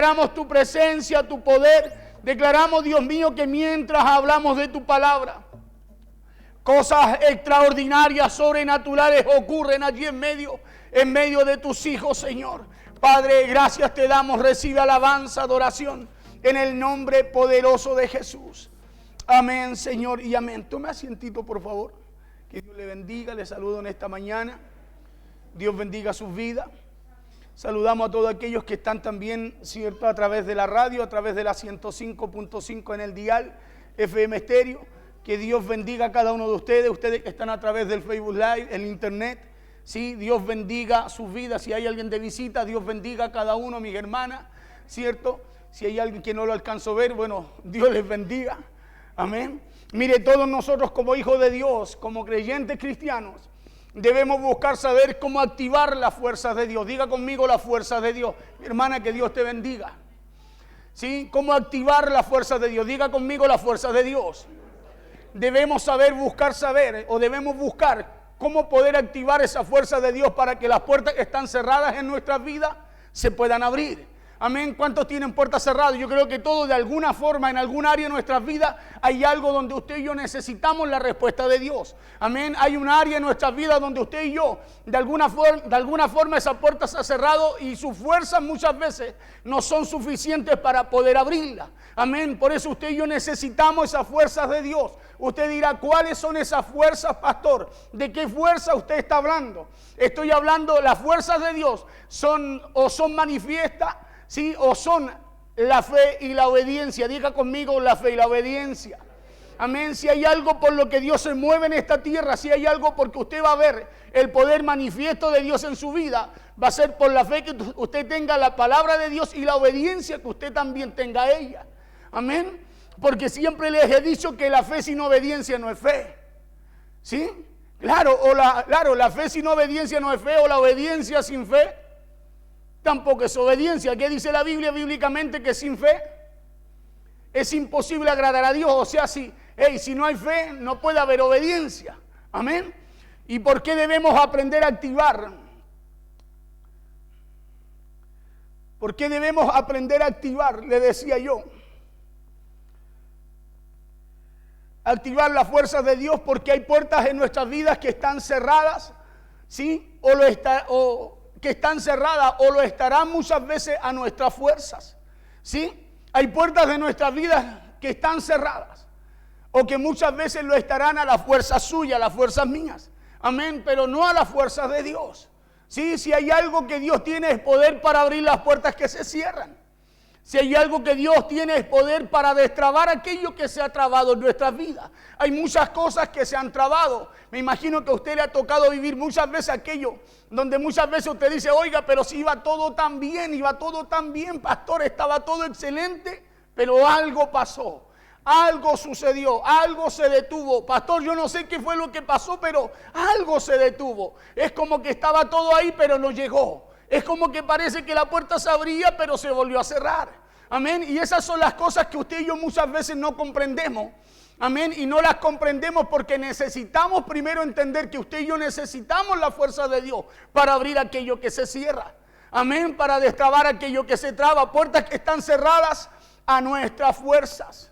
Declaramos tu presencia, tu poder. Declaramos, Dios mío, que mientras hablamos de tu palabra, cosas extraordinarias, sobrenaturales ocurren allí en medio de tus hijos, Señor. Padre, gracias te damos. Recibe alabanza, adoración, en el nombre poderoso de Jesús. Amén, Señor, y amén. Tome asientito, por favor. Que Dios le bendiga. Le saludo en esta mañana. Dios bendiga sus vidas. Saludamos a todos aquellos que están también, cierto, a través de la radio, a través de la 105.5 en el dial FM Estéreo. Que Dios bendiga a cada uno de ustedes que están a través del Facebook Live, el Internet. Sí, Dios bendiga sus vidas. Si hay alguien de visita, Dios bendiga a cada uno, mis hermanas, ¿cierto? Si hay alguien que no lo alcanzó a ver, bueno, Dios les bendiga. Amén. Mire, todos nosotros como hijos de Dios, como creyentes cristianos, debemos buscar saber cómo activar las fuerzas de Dios. Diga conmigo las fuerzas de Dios. Mi hermana, que Dios te bendiga. ¿Sí? ¿Cómo activar las fuerzas de Dios? Diga conmigo las fuerzas de Dios. Debemos debemos buscar cómo poder activar esa fuerza de Dios para que las puertas que están cerradas en nuestras vidas se puedan abrir. Amén. ¿Cuántos tienen puertas cerradas? Yo creo que todos, de alguna forma, en algún área de nuestras vidas, hay algo donde usted y yo necesitamos la respuesta de Dios. Amén. Hay un área en nuestras vidas donde usted y yo, de alguna forma esa puerta se ha cerrado y sus fuerzas muchas veces no son suficientes para poder abrirla. Amén. Por eso usted y yo necesitamos esas fuerzas de Dios. Usted dirá, ¿cuáles son esas fuerzas, pastor? ¿De qué fuerza usted está hablando? Estoy hablando, las fuerzas de Dios son manifiestas, ¿sí? O son la fe y la obediencia. Diga conmigo la fe y la obediencia. Amén. Si hay algo por lo que Dios se mueve en esta tierra, si hay algo porque usted va a ver el poder manifiesto de Dios en su vida, va a ser por la fe que usted tenga la palabra de Dios y la obediencia que usted también tenga a ella. Amén. Porque siempre les he dicho que la fe sin obediencia no es fe. ¿Sí? Claro, la fe sin obediencia no es fe, o la obediencia sin fe tampoco es obediencia. ¿Qué dice la Biblia bíblicamente? Que sin fe es imposible agradar a Dios. O sea, si no hay fe, no puede haber obediencia. Amén. ¿Y por qué debemos aprender a activar? ¿Por qué debemos aprender a activar? Le decía yo. Activar las fuerzas de Dios, porque hay puertas en nuestras vidas que están cerradas, ¿sí? O que están cerradas o lo estarán muchas veces a nuestras fuerzas, ¿sí? Hay puertas de nuestras vidas que están cerradas o que muchas veces lo estarán a las fuerzas suyas, a las fuerzas mías, amén, pero no a las fuerzas de Dios, ¿sí? Si hay algo que Dios tiene es poder para abrir las puertas que se cierran. Si hay algo que Dios tiene es poder para destrabar aquello que se ha trabado en nuestras vidas. Hay muchas cosas que se han trabado. Me imagino que a usted le ha tocado vivir muchas veces aquello donde muchas veces usted dice, oiga, pero si iba todo tan bien, pastor, estaba todo excelente, pero algo pasó, algo sucedió, algo se detuvo. Pastor, yo no sé qué fue lo que pasó, pero algo se detuvo. Es como que estaba todo ahí, pero no llegó. Es como que parece que la puerta se abría, pero se volvió a cerrar. Amén. Y esas son las cosas que usted y yo muchas veces no comprendemos. Amén. Y no las comprendemos porque necesitamos primero entender que usted y yo necesitamos la fuerza de Dios para abrir aquello que se cierra. Amén. Para destrabar aquello que se traba. Puertas que están cerradas a nuestras fuerzas.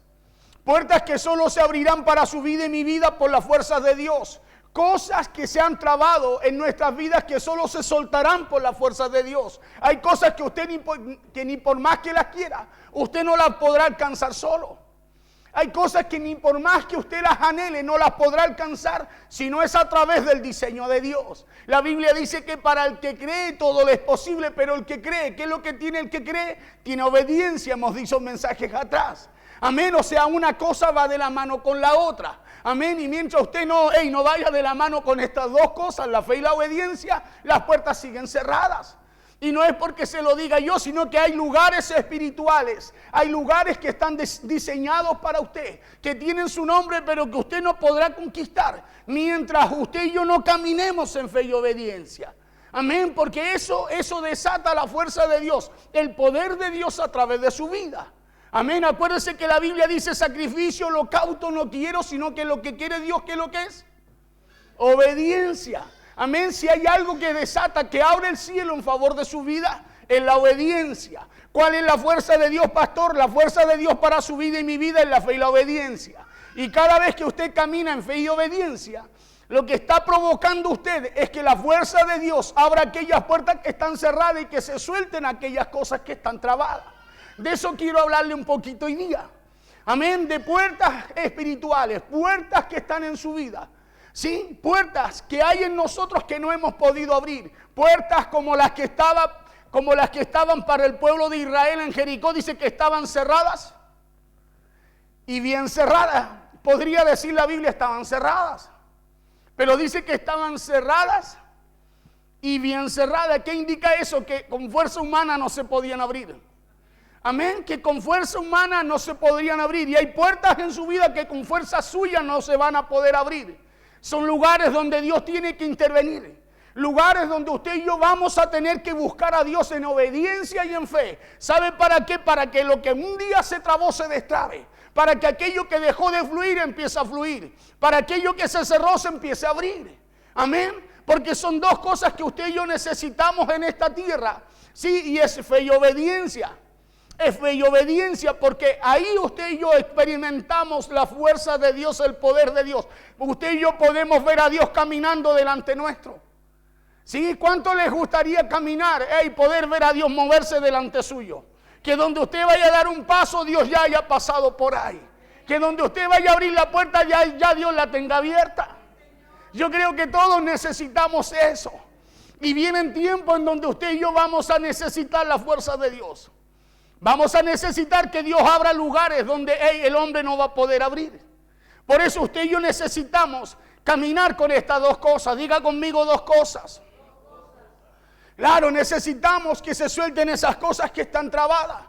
Puertas que solo se abrirán para su vida y mi vida por las fuerzas de Dios. Cosas que se han trabado en nuestras vidas que solo se soltarán por las fuerzas de Dios. Hay cosas que usted ni por más que las quiera, usted no las podrá alcanzar solo. Hay cosas que ni por más que usted las anhele, no las podrá alcanzar, si no es a través del diseño de Dios. La Biblia dice que para el que cree todo le es posible, pero el que cree, ¿qué es lo que tiene el que cree? Tiene obediencia, hemos dicho mensajes atrás. Amén, o sea, una cosa va de la mano con la otra. Amén, y mientras usted no vaya de la mano con estas dos cosas, la fe y la obediencia, las puertas siguen cerradas. Y no es porque se lo diga yo, sino que hay lugares espirituales, hay lugares que están diseñados para usted, que tienen su nombre, pero que usted no podrá conquistar, mientras usted y yo no caminemos en fe y obediencia. Amén, porque eso desata la fuerza de Dios, el poder de Dios a través de su vida. Amén, acuérdense que la Biblia dice sacrificio, holocausto no quiero, sino que lo que quiere Dios, ¿qué es lo que es? Obediencia. Amén, si hay algo que desata, que abre el cielo en favor de su vida, es la obediencia. ¿Cuál es la fuerza de Dios, pastor? La fuerza de Dios para su vida y mi vida es la fe y la obediencia. Y cada vez que usted camina en fe y obediencia, lo que está provocando usted es que la fuerza de Dios abra aquellas puertas que están cerradas y que se suelten aquellas cosas que están trabadas. De eso quiero hablarle un poquito hoy día. Amén, de puertas espirituales, puertas que están en su vida. Sí, puertas que hay en nosotros que no hemos podido abrir. Puertas como las que estaban para el pueblo de Israel en Jericó, dice que estaban cerradas y bien cerradas. Podría decir la Biblia estaban cerradas, pero dice que estaban cerradas y bien cerradas. ¿Qué indica eso? Que con fuerza humana no se podían abrir. Amén, que con fuerza humana no se podrían abrir. Y hay puertas en su vida que con fuerza suya no se van a poder abrir. Son lugares donde Dios tiene que intervenir. Lugares donde usted y yo vamos a tener que buscar a Dios en obediencia y en fe. ¿Sabe para qué? Para que lo que un día se trabó se destrabe. Para que aquello que dejó de fluir empiece a fluir. Para aquello que se cerró se empiece a abrir. Amén. Porque son dos cosas que usted y yo necesitamos en esta tierra. Sí, y es fe y obediencia. Es fe y obediencia, porque ahí usted y yo experimentamos la fuerza de Dios, el poder de Dios. Usted y yo podemos ver a Dios caminando delante nuestro. ¿Sí? ¿Cuánto les gustaría caminar y poder ver a Dios moverse delante suyo? Que donde usted vaya a dar un paso, Dios ya haya pasado por ahí. Que donde usted vaya a abrir la puerta, ya Dios la tenga abierta. Yo creo que todos necesitamos eso. Y vienen tiempos en donde usted y yo vamos a necesitar la fuerza de Dios. Vamos a necesitar que Dios abra lugares donde el hombre no va a poder abrir. Por eso usted y yo necesitamos caminar con estas dos cosas. Diga conmigo dos cosas. Claro, necesitamos que se suelten esas cosas que están trabadas.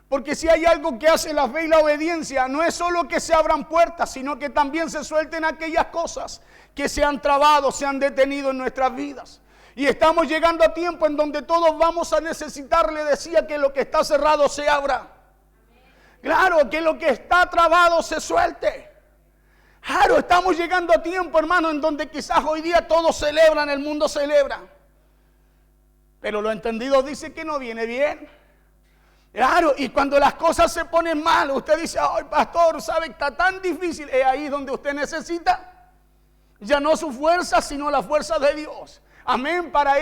Porque si hay algo que hace la fe y la obediencia, no es solo que se abran puertas, sino que también se suelten aquellas cosas que se han trabado, se han detenido en nuestras vidas. Y estamos llegando a tiempo en donde todos vamos a necesitar, le decía, que lo que está cerrado se abra. Claro, que lo que está trabado se suelte. Claro, estamos llegando a tiempo, hermano, en donde quizás hoy día todos celebran, el mundo celebra. Pero lo entendido dice que no viene bien. Claro, y cuando las cosas se ponen mal, usted dice, ay, pastor, ¿sabe? Está tan difícil. Es ahí donde usted necesita ya no su fuerza, sino la fuerza de Dios. Amén. ¿Para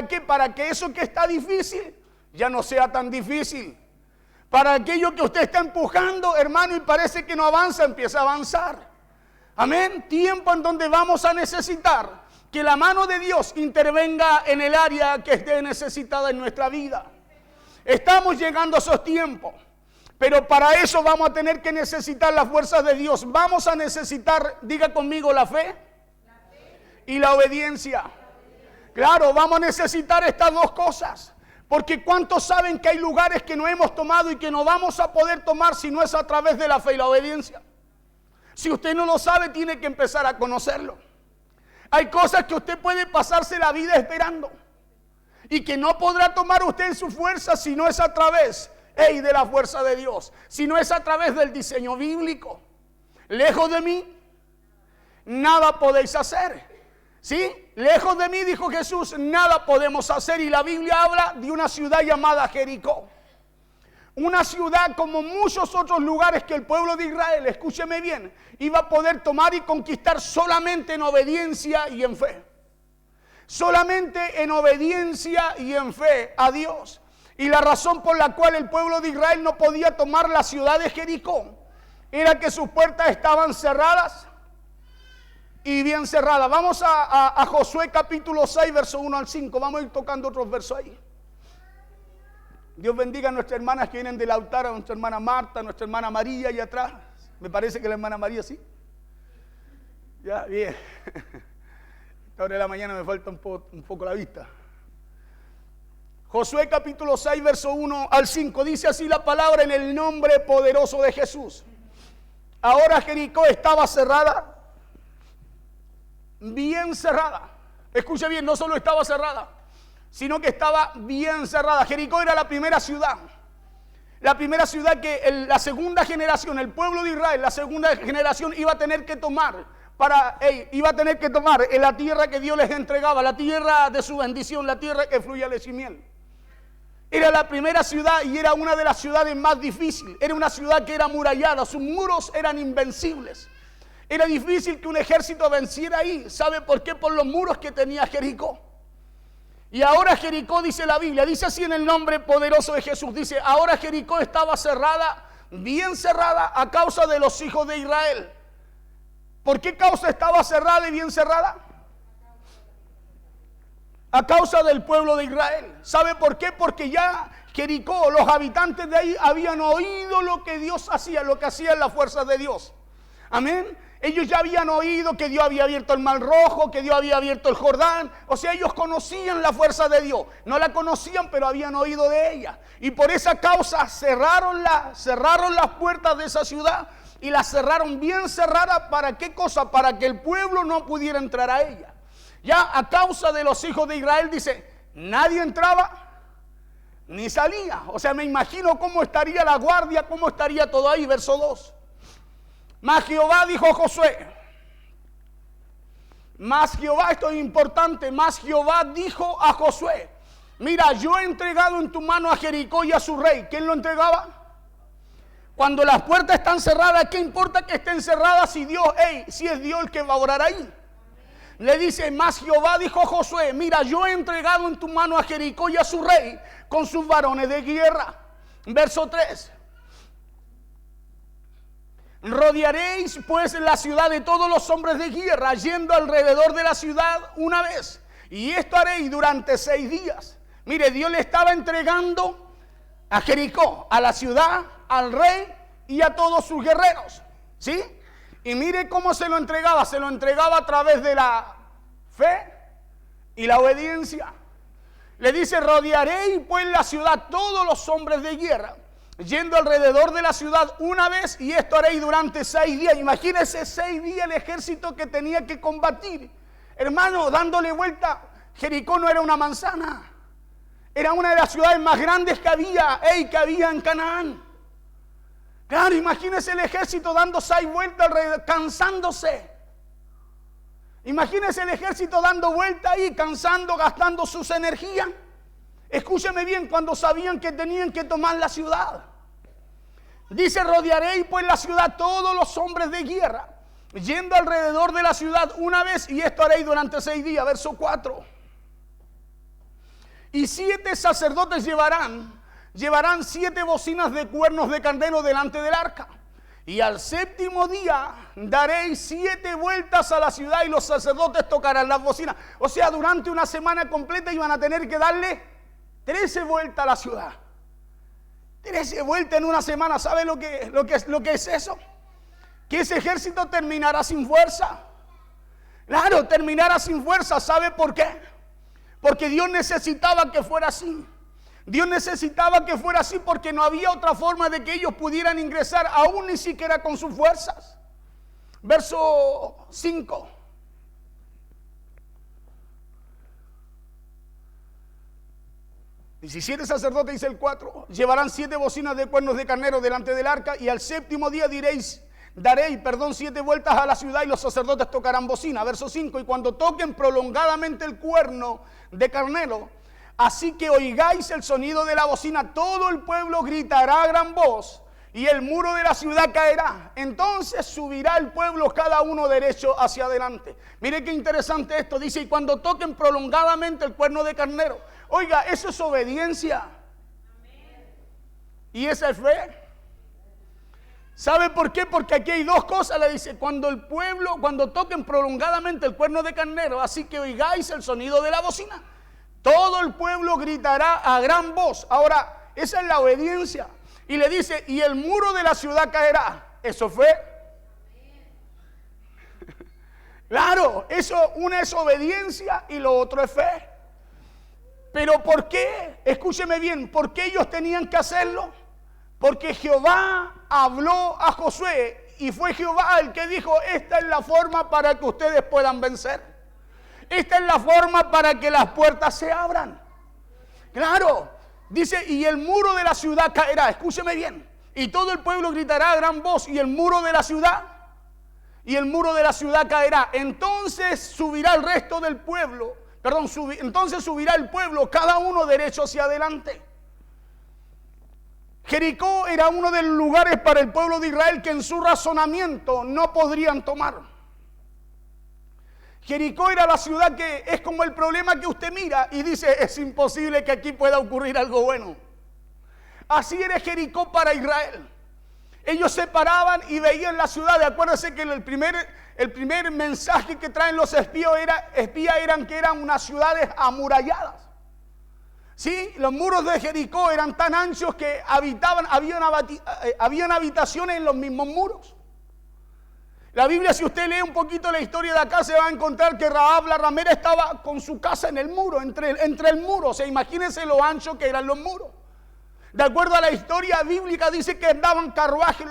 qué? Para que eso que está difícil ya no sea tan difícil. Para aquello que usted está empujando, hermano, y parece que no avanza, empieza a avanzar. Amén. Tiempo en donde vamos a necesitar que la mano de Dios intervenga en el área que esté necesitada en nuestra vida. Estamos llegando a esos tiempos. Pero para eso vamos a tener que necesitar la fuerza de Dios. Vamos a necesitar, diga conmigo, la fe y la obediencia. Claro, vamos a necesitar estas dos cosas. Porque ¿cuántos saben que hay lugares que no hemos tomado y que no vamos a poder tomar si no es a través de la fe y la obediencia? Si usted no lo sabe, tiene que empezar a conocerlo. Hay cosas que usted puede pasarse la vida esperando y que no podrá tomar usted en su fuerza si no es a través de la fuerza de Dios, si no es a través del diseño bíblico. Lejos de mí, nada podéis hacer. ¿Sí? Lejos de mí, dijo Jesús, nada podemos hacer. Y la Biblia habla de una ciudad llamada Jericó. Una ciudad como muchos otros lugares que el pueblo de Israel, escúcheme bien, iba a poder tomar y conquistar solamente en obediencia y en fe. Solamente en obediencia y en fe a Dios. Y la razón por la cual el pueblo de Israel no podía tomar la ciudad de Jericó era que sus puertas estaban cerradas y bien cerradas. Vamos a Josué capítulo 6, verso 1 al 5. Vamos a ir tocando otros versos ahí. Dios bendiga a nuestras hermanas que vienen del altar, a nuestra hermana Marta, a nuestra hermana María allá atrás. Me parece que la hermana María sí. Ya, bien. Esta hora de la mañana me falta un poco la vista. Josué capítulo 6, verso 1 al 5. Dice así la palabra: en el nombre poderoso de Jesús. Ahora Jericó estaba cerrada, bien cerrada. Escuche bien, no solo estaba cerrada, sino que estaba bien cerrada. Jericó era la primera ciudad. La primera ciudad que la segunda generación, el pueblo de Israel, la segunda generación iba a tener que tomar en la tierra que Dios les entregaba, la tierra de su bendición, la tierra que fluye leche y miel. Era la primera ciudad y era una de las ciudades más difíciles. Era una ciudad que era amurallada, sus muros eran invencibles. Era difícil que un ejército venciera ahí. ¿Sabe por qué? Por los muros que tenía Jericó. Y ahora Jericó, dice la Biblia, dice así en el nombre poderoso de Jesús, dice, ahora Jericó estaba cerrada, bien cerrada a causa de los hijos de Israel. ¿Por qué causa estaba cerrada y bien cerrada? A causa del pueblo de Israel. ¿Sabe por qué? Porque ya Jericó, los habitantes de ahí habían oído lo que Dios hacía, lo que hacían las fuerzas de Dios. Amén. Ellos ya habían oído que Dios había abierto el Mar Rojo, que Dios había abierto el Jordán. O sea, ellos conocían la fuerza de Dios. No la conocían, pero habían oído de ella. Y por esa causa cerraron las puertas de esa ciudad y las cerraron bien cerradas. ¿Para qué cosa? Para que el pueblo no pudiera entrar a ella. Ya a causa de los hijos de Israel, dice, nadie entraba ni salía. O sea, me imagino cómo estaría la guardia, cómo estaría todo ahí. Verso 2. Mas Jehová dijo a Josué, mas Jehová, esto es importante, mas Jehová dijo a Josué, mira, yo he entregado en tu mano a Jericó y a su rey. ¿Quién lo entregaba? Cuando las puertas están cerradas, ¿qué importa que estén cerradas si si es Dios el que va a orar ahí? Le dice, mas Jehová dijo a Josué, mira, yo he entregado en tu mano a Jericó y a su rey con sus varones de guerra. Verso 3. Rodearéis pues la ciudad de todos los hombres de guerra, yendo alrededor de la ciudad una vez. Y esto haréis durante 6 días. Mire, Dios le estaba entregando a Jericó, a la ciudad, al rey y a todos sus guerreros. ¿Sí? Y mire cómo se lo entregaba. Se lo entregaba a través de la fe y la obediencia. Le dice, rodearéis pues la ciudad todos los hombres de guerra, yendo alrededor de la ciudad una vez, y esto haréis durante 6 días. Imagínense 6 días el ejército que tenía que combatir. Hermano, dándole vuelta. Jericó no era una manzana. Era una de las ciudades más grandes que había en Canaán. Claro, imagínense el ejército dando 6 vueltas alrededor, cansándose. Imagínense el ejército dando vuelta ahí, cansando, gastando sus energías. Escúcheme bien, cuando sabían que tenían que tomar la ciudad. Dice, rodearéis pues la ciudad todos los hombres de guerra, yendo alrededor de la ciudad una vez, y esto haréis durante 6 días. Verso 4. Y 7 sacerdotes llevarán 7 bocinas de cuernos de carnero delante del arca. Y al 7º día daréis 7 vueltas a la ciudad, y los sacerdotes tocarán las bocinas. O sea, durante una semana completa iban a tener que darle 13 vueltas a la ciudad. 13 vueltas en una semana. ¿Sabe lo que es eso? Que ese ejército terminará sin fuerza. Claro, terminará sin fuerza. ¿Sabe por qué? Porque Dios necesitaba que fuera así. Dios necesitaba que fuera así porque no había otra forma de que ellos pudieran ingresar, aún ni siquiera con sus fuerzas. Verso 5. Diecisiete sacerdotes, dice el 4, llevarán 7 bocinas de cuernos de carnero delante del arca, y al 7º día daréis 7 vueltas a la ciudad, y los sacerdotes tocarán bocina. Verso 5, y cuando toquen prolongadamente el cuerno de carnero, así que oigáis el sonido de la bocina, todo el pueblo gritará a gran voz, y el muro de la ciudad caerá. Entonces subirá el pueblo cada uno derecho hacia adelante. Mire qué interesante esto. Dice, y cuando toquen prolongadamente el cuerno de carnero. Oiga, eso es obediencia. Y esa es fe. ¿Sabe por qué? Porque aquí hay 2 cosas. Le dice, cuando toquen prolongadamente el cuerno de carnero, así que oigáis el sonido de la bocina, todo el pueblo gritará a gran voz. Ahora, esa es la obediencia. Y le dice, y el muro de la ciudad caerá. Eso fue. Claro, eso, una es obediencia y lo otro es fe. Pero ¿por qué? Escúcheme bien, ¿por qué ellos tenían que hacerlo? Porque Jehová habló a Josué, y fue Jehová el que dijo, esta es la forma para que ustedes puedan vencer. Esta es la forma para que las puertas se abran. Claro, dice, y el muro de la ciudad caerá. Escúcheme bien. Y todo el pueblo gritará a gran voz, y el muro de la ciudad caerá. Entonces subirá el resto del pueblo. Entonces subirá el pueblo, cada uno derecho hacia adelante. Jericó era uno de los lugares para el pueblo de Israel que en su razonamiento no podrían tomar. Jericó era la ciudad que es como el problema que usted mira y dice, es imposible que aquí pueda ocurrir algo bueno. Así era Jericó para Israel. Ellos se paraban y veían la ciudad. Acuérdense que el primer mensaje que traen los espías eran que eran unas ciudades amuralladas. Sí, los muros de Jericó eran tan anchos que habían habitaciones en los mismos muros. La Biblia, si usted lee un poquito la historia de acá, se va a encontrar que Rahab la ramera estaba con su casa en el muro, entre el muro. O sea, imagínense lo ancho que eran los muros. De acuerdo a la historia bíblica, dice que andaban carruajes.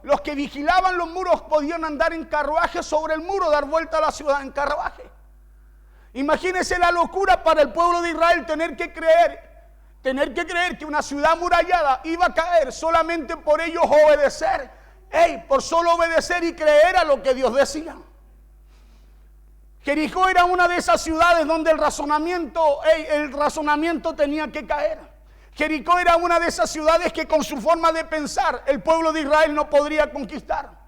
Los que vigilaban los muros podían andar en carruaje sobre el muro, dar vuelta a la ciudad en carruaje. Imagínense la locura para el pueblo de Israel tener que creer que una ciudad amurallada iba a caer solamente por ellos obedecer. Por solo obedecer y creer a lo que Dios decía. Jericó era una de esas ciudades donde el razonamiento tenía que caer. Jericó era una de esas ciudades que con su forma de pensar el pueblo de Israel no podría conquistar.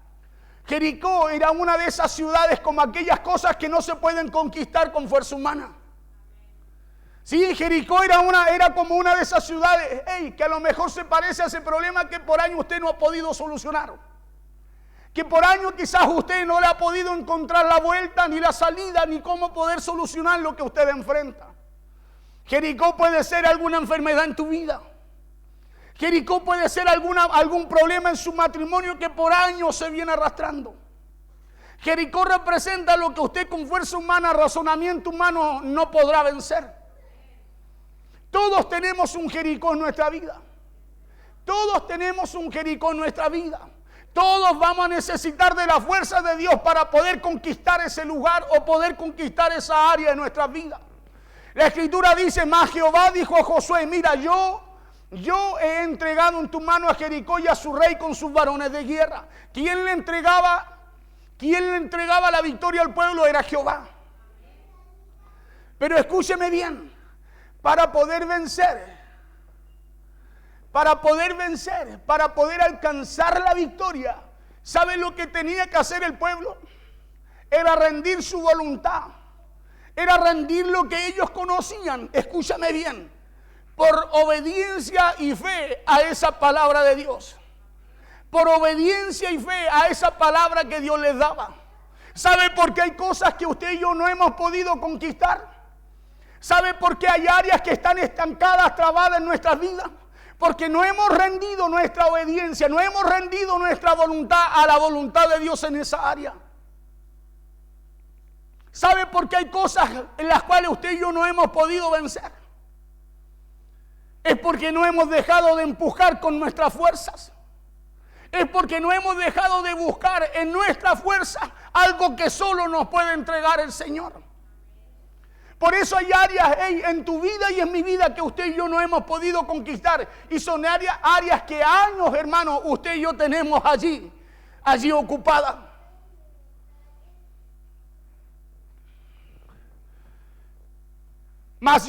Jericó era una de esas ciudades como aquellas cosas que no se pueden conquistar con fuerza humana. Sí, Jericó era como una de esas ciudades que a lo mejor se parece a ese problema que por años usted no ha podido solucionar. Que por años quizás usted no le ha podido encontrar la vuelta, ni la salida, ni cómo poder solucionar lo que usted enfrenta. Jericó puede ser alguna enfermedad en tu vida. Jericó puede ser algún problema en su matrimonio que por años se viene arrastrando. Jericó representa lo que usted con fuerza humana, razonamiento humano no podrá vencer. Todos tenemos un Jericó en nuestra vida. Todos tenemos un Jericó en nuestra vida. Todos vamos a necesitar de la fuerza de Dios para poder conquistar ese lugar o poder conquistar esa área de nuestras vidas. La Escritura dice, mas Jehová dijo a Josué, mira, yo he entregado en tu mano a Jericó y a su rey con sus varones de guerra. ¿Quién le entregaba la victoria al pueblo? Era Jehová. Pero escúcheme bien, para poder vencer, para poder alcanzar la victoria, ¿sabe lo que tenía que hacer el pueblo? Era rendir su voluntad, era rendir lo que ellos conocían, escúchame bien, por obediencia y fe a esa palabra de Dios. Por obediencia y fe a esa palabra que Dios les daba. ¿Sabe por qué hay cosas que usted y yo no hemos podido conquistar? ¿Sabe por qué hay áreas que están estancadas, trabadas en nuestras vidas? Porque no hemos rendido nuestra obediencia, no hemos rendido nuestra voluntad a la voluntad de Dios en esa área. ¿Sabe por qué hay cosas en las cuales usted y yo no hemos podido vencer? Es porque no hemos dejado de empujar con nuestras fuerzas. Es porque no hemos dejado de buscar en nuestra fuerza algo que solo nos puede entregar el Señor. Por eso hay áreas en tu vida y en mi vida que usted y yo no hemos podido conquistar. Y son áreas que años, hermano, usted y yo tenemos allí ocupadas. Mas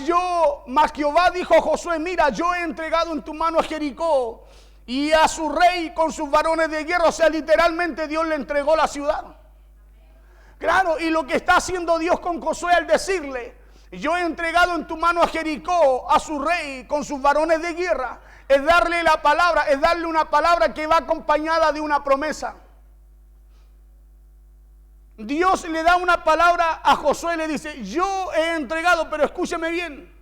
Jehová dijo a Josué, mira, yo he entregado en tu mano a Jericó y a su rey con sus varones de guerra. O sea, literalmente Dios le entregó la ciudad. Claro, y lo que está haciendo Dios con Josué al decirle, yo he entregado en tu mano a Jericó, a su rey con sus varones de guerra, es darle la palabra, es darle una palabra que va acompañada de una promesa. Dios le da una palabra a Josué, le dice, yo he entregado, pero escúcheme bien,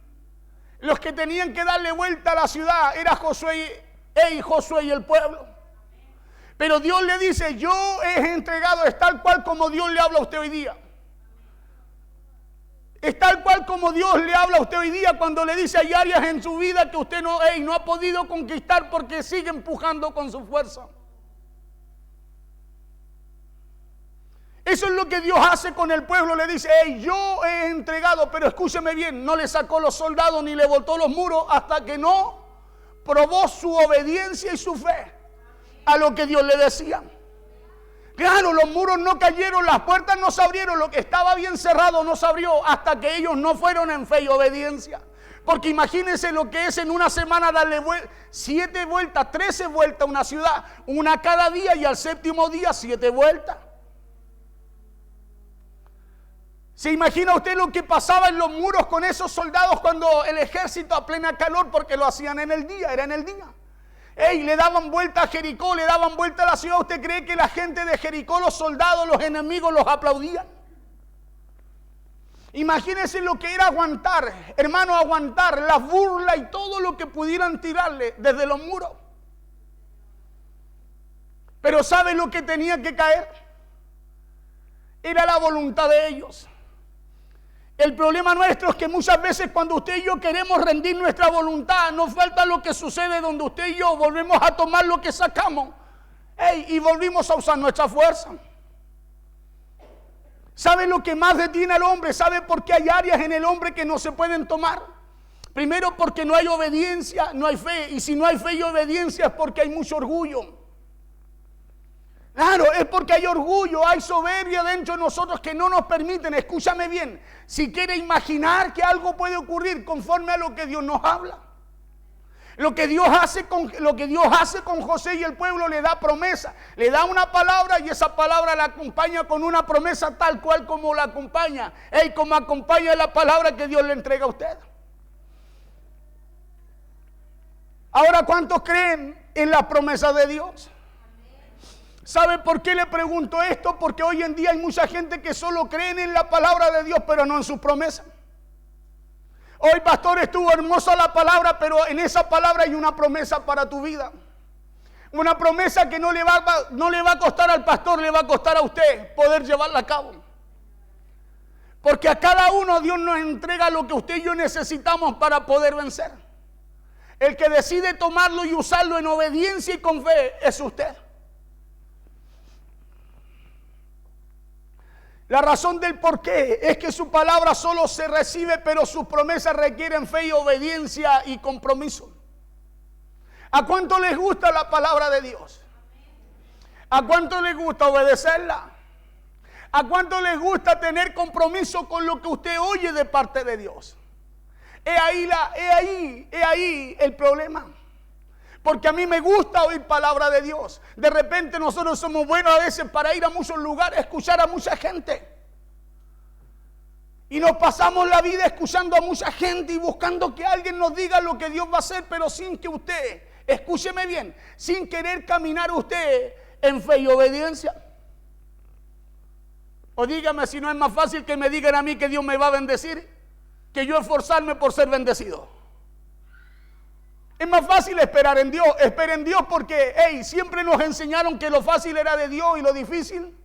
los que tenían que darle vuelta a la ciudad era Josué y el pueblo. Pero Dios le dice, yo he entregado, es tal cual como Dios le habla a usted hoy día. Es tal cual como Dios le habla a usted hoy día cuando le dice hay áreas en su vida que usted no ha podido conquistar porque sigue empujando con su fuerza. Eso es lo que Dios hace con el pueblo. Le dice, yo he entregado, pero escúcheme bien, no le sacó los soldados ni le botó los muros hasta que no probó su obediencia y su fe a lo que Dios le decía. Claro, los muros no cayeron, las puertas no se abrieron, lo que estaba bien cerrado no se abrió hasta que ellos no fueron en fe y obediencia. Porque imagínense lo que es en una semana darle 7 vueltas, 13 vueltas a una ciudad, una cada día, y al séptimo día 7 vueltas. ¿Se imagina usted lo que pasaba en los muros con esos soldados cuando el ejército a plena calor, porque lo hacían en el día, era en el día? Le daban vuelta a Jericó, le daban vuelta a la ciudad. ¿Usted cree que la gente de Jericó, los soldados, los enemigos, los aplaudían? Imagínense lo que era aguantar, hermano, aguantar la burla y todo lo que pudieran tirarle desde los muros. Pero ¿sabe lo que tenía que caer? Era la voluntad de ellos. El problema nuestro es que muchas veces cuando usted y yo queremos rendir nuestra voluntad, nos falta lo que sucede donde usted y yo volvemos a tomar lo que sacamos y volvimos a usar nuestra fuerza. ¿Sabe lo que más detiene al hombre? ¿Sabe por qué hay áreas en el hombre que no se pueden tomar? Primero, porque no hay obediencia, no hay fe. Y si no hay fe y obediencia es porque hay mucho orgullo. Claro, es porque hay orgullo, hay soberbia dentro de nosotros que no nos permiten, escúchame bien, si quiere imaginar que algo puede ocurrir conforme a lo que Dios nos habla. Lo que Dios hace con José y el pueblo, le da promesa, le da una palabra y esa palabra la acompaña con una promesa tal cual como la acompaña, como acompaña la palabra que Dios le entrega a usted. Ahora, ¿cuántos creen en la promesa de Dios? ¿Sabe por qué le pregunto esto? Porque hoy en día hay mucha gente que solo creen en la palabra de Dios, pero no en su promesa. Hoy, pastor, estuvo hermosa la palabra, pero en esa palabra hay una promesa para tu vida. Una promesa que no le va a costar al pastor, le va a costar a usted poder llevarla a cabo. Porque a cada uno Dios nos entrega lo que usted y yo necesitamos para poder vencer. El que decide tomarlo y usarlo en obediencia y con fe es usted. La razón del por qué es que su palabra solo se recibe, pero sus promesas requieren fe y obediencia y compromiso. ¿A cuánto les gusta la palabra de Dios? ¿A cuánto les gusta obedecerla? ¿A cuánto les gusta tener compromiso con lo que usted oye de parte de Dios? He ahí el problema. Porque a mí me gusta oír palabra de Dios. De repente nosotros somos buenos a veces para ir a muchos lugares, escuchar a mucha gente. Y nos pasamos la vida escuchando a mucha gente y buscando que alguien nos diga lo que Dios va a hacer, pero sin que usted, escúcheme bien, sin querer caminar usted en fe y obediencia. O dígame si no es más fácil que me digan a mí que Dios me va a bendecir, que yo esforzarme por ser bendecido. Es más fácil esperar en Dios. Espera en Dios porque siempre nos enseñaron que lo fácil era de Dios y lo difícil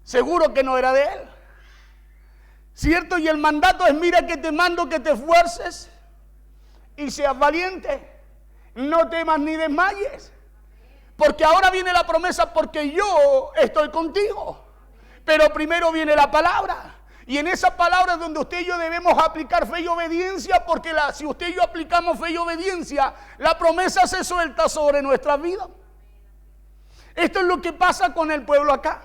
seguro que no era de Él, ¿cierto? Y el mandato es: mira que te mando que te esfuerces y seas valiente, no temas ni desmayes, porque ahora viene la promesa, porque yo estoy contigo. Pero primero viene la palabra. Y en esa palabra es donde usted y yo debemos aplicar fe y obediencia, porque si usted y yo aplicamos fe y obediencia, la promesa se suelta sobre nuestras vidas. Esto es lo que pasa con el pueblo acá.